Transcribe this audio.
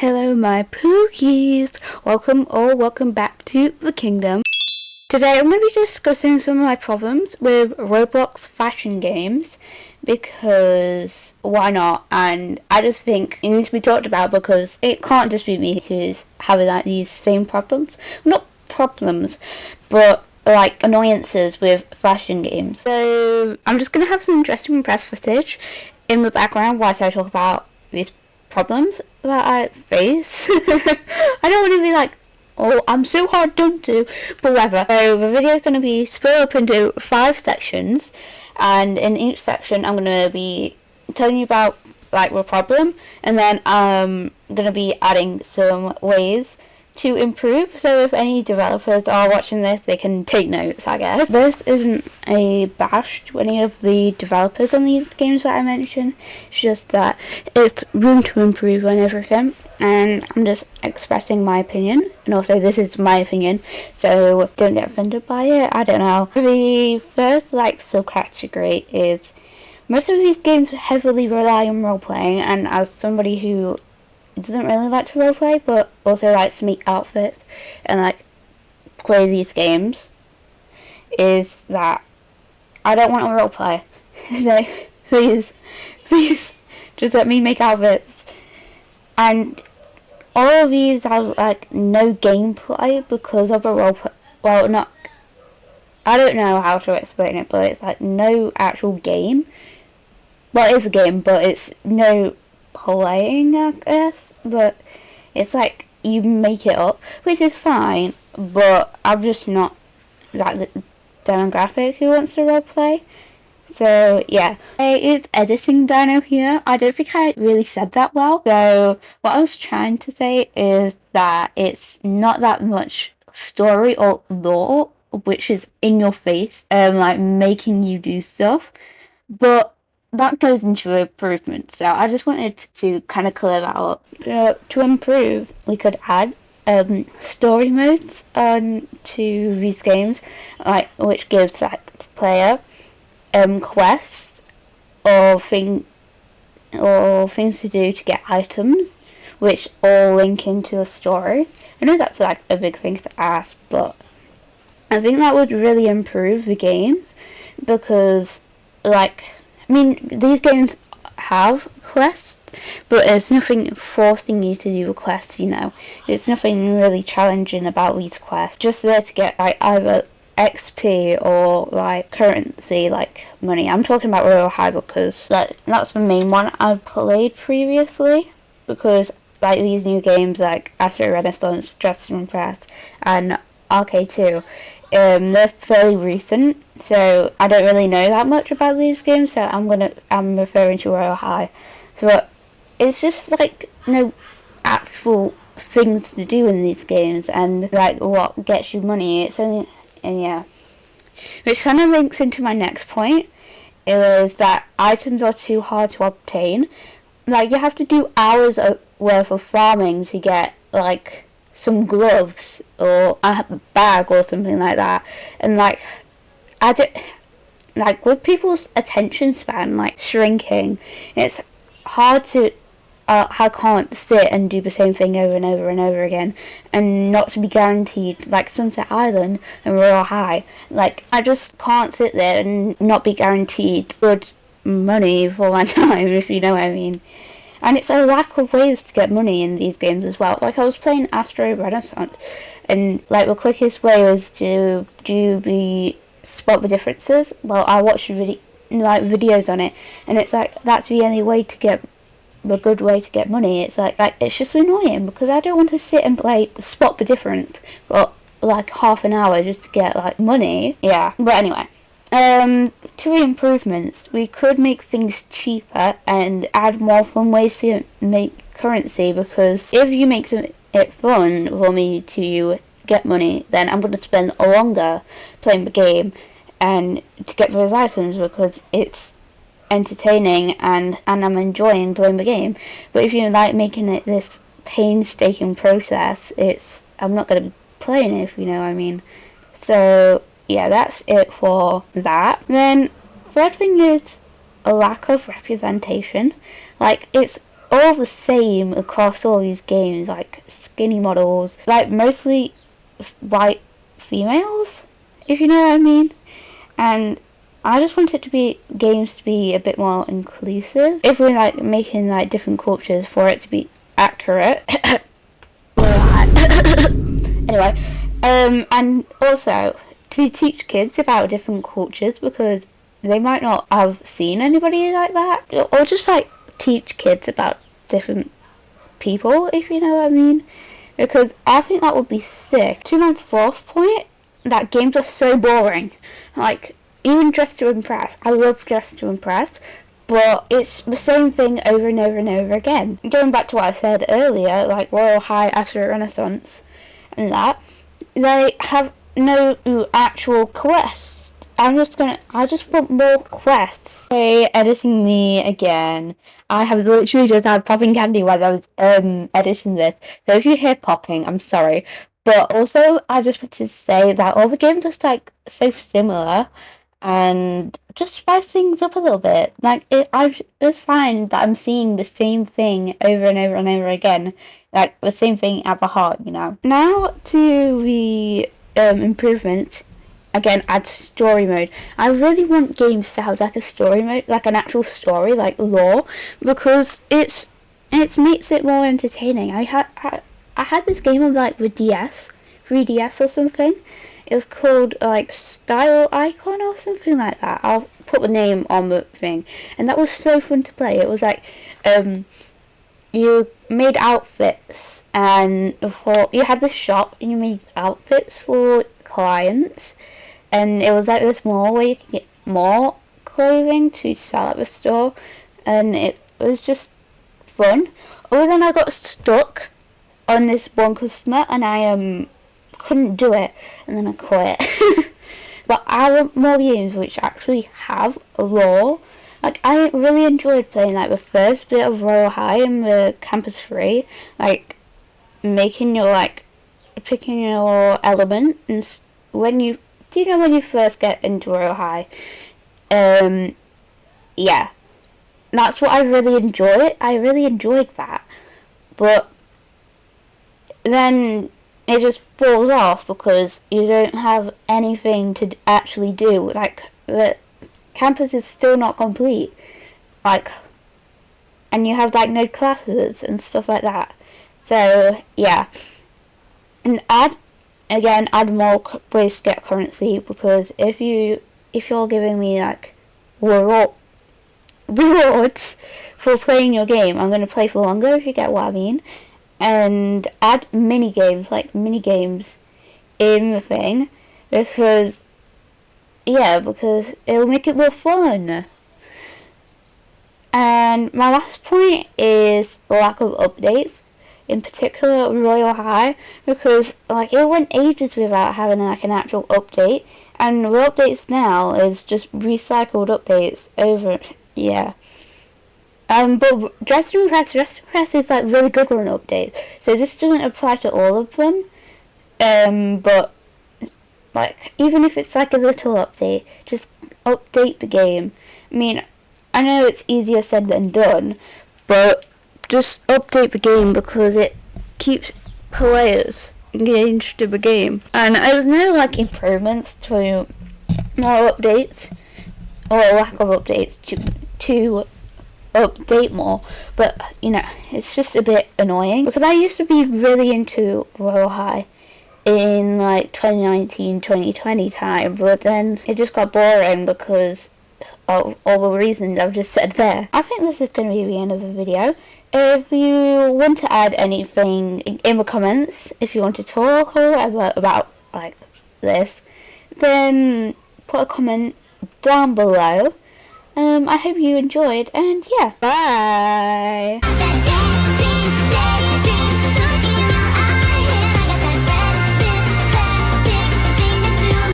Hello my Pookies! Welcome back to the kingdom. Today I'm going to be discussing some of my problems with Roblox fashion games because why not, and I just think it needs to be talked about because it can't just be me who's having like these same problems. Not problems, but like annoyances with fashion games. So I'm just going to have some interesting press footage in the background whilst I talk about these problems that I face. I don't want to be like, oh, I'm so hard done to, but whatever. So the video is going to be split up into 5 sections, and in each section I'm going to be telling you about like the problem, and then I'm going to be adding some ways to improve, so if any developers are watching this, they can take notes, I guess. This isn't a bash to any of the developers on these games that I mentioned, it's just that it's room to improve on everything, and I'm just expressing my opinion, and also this is my opinion, so don't get offended by it, I don't know. The first subcategory is most of these games heavily rely on role-playing, and as somebody who doesn't really like to roleplay but also likes to make outfits and like play these games, is that I don't want to roleplay. So please just let me make outfits. And all of these have like no gameplay because of a roleplay. Well, not, I don't know how to explain it, but it's like no actual game. Well, it is a game, but it's no playing, I guess, but it's like you make it up, which is fine, but I'm just not like the demographic who wants to roleplay. So yeah, it's editing Dino here. I don't think I really said that well. So what I was trying to say is that it's not that much story or lore which is in your face, like making you do stuff, but that goes into improvement, so I just wanted to kind of clear that up. To improve, we could add story modes to these games, like which gives like player quests or things to do to get items, which all link into the story. I know that's like a big thing to ask, but I think that would really improve the games because, like, I mean, these games have quests, but there's nothing forcing you to do a quest, you know. There's nothing really challenging about these quests. Just there to get, like, either XP or, like, currency, like, money. I'm talking about Royal High because that's the main one I played previously. Because, like, these new games, like Astro Renaissance, Dress and Impress, and RK2, they're fairly recent, so I don't really know that much about these games, so I'm referring to Royal High. So it's just like no actual things to do in these games, and like what gets you money, it's only, and yeah. Which kind of links into my next point, is that items are too hard to obtain. Like, you have to do hours worth of farming to get like some gloves or a bag or something like that, and like I don't, like with people's attention span like shrinking, it's hard to I can't sit and do the same thing over and over and over again and not to be guaranteed, like Sunset Island and Royal High, like I just can't sit there and not be guaranteed good money for my time, if you know what I mean. And it's a lack of ways to get money in these games as well. Like, I was playing Astro Renaissance, and like the quickest way was to spot the differences. Well, I watched videos on it, and it's like that's the only way to get the good way to get money. It's like it's just annoying because I don't want to sit and spot the difference for like half an hour just to get like money. Yeah, but anyway. To improvements, we could make things cheaper and add more fun ways to make currency, because if you make it fun for me to get money, then I'm going to spend longer playing the game and to get those items because it's entertaining and I'm enjoying playing the game. But if you're like making it this painstaking process, I'm not going to be playing it, if you know what I mean. So yeah, that's it for that. Then third thing is a lack of representation. Like, it's all the same across all these games, like skinny models, like mostly white females, if you know what I mean. And I just want it to be games to be a bit more inclusive. If we're like making like different cultures for it to be accurate. Anyway, and also to teach kids about different cultures, because they might not have seen anybody like that, or just like teach kids about different people, if you know what I mean, because I think that would be sick. To my fourth point, that games are so boring. Like, even Dress to Impress, I love Dress to Impress, but it's the same thing over and over and over again. Going back to what I said earlier, like Royal High after Renaissance and that, they have no actual quests. I just want more quests. Hey, editing me again. I have literally just had popping candy while I was editing this. So if you hear popping, I'm sorry. But also, I just wanted to say that all the games are like so similar, and just spice things up a little bit. Like, I just find that I'm seeing the same thing over and over and over again, like the same thing at the heart, you know. Now to the improvements. Again, add story mode. I really want games to have like a story mode, like an actual story, like lore, because it makes it more entertaining. I had this game on like the DS, 3DS or something. It was called like Style Icon or something like that. I'll put the name on the thing, and that was so fun to play. It was like you made outfits, and you had this shop and you made outfits for clients, and it was like this mall where you could get more clothing to sell at the store, and it was just fun. Other than I got stuck on this one customer and I couldn't do it, and then I quit. But I want more games which actually have a lore. Like, I really enjoyed playing like the first bit of Royal High and the Campus 3, like making your like picking your element, and when you first get into Royal High, yeah, that's what I really enjoyed. I really enjoyed that, but then it just falls off because you don't have anything to actually do. Like, the campus is still not complete, like, and you have like no classes and stuff like that. So yeah, and add more ways to get currency, because if you're giving me like rewards for playing your game, I'm going to play for longer, if you get what I mean. And add mini games in the thing, because it'll make it more fun. And my last point is lack of updates, in particular Royal High, because like it went ages without having like an actual update, and the updates now is just recycled updates over. Yeah. But Dress to Impress is like really good on updates, so this doesn't apply to all of them. But like, even if it's like a little update, just update the game. I mean, I know it's easier said than done, but just update the game, because it keeps players engaged in the game. And there's no like improvements to more updates, or lack of updates to update more, but you know, it's just a bit annoying, because I used to be really into Royal High in like 2019-2020 time, but then it just got boring because of all the reasons I've just said there. I think this is going to be the end of the video. If you want to add anything in the comments, if you want to talk or whatever about like this, then put a comment down below. I hope you enjoyed, and yeah, bye!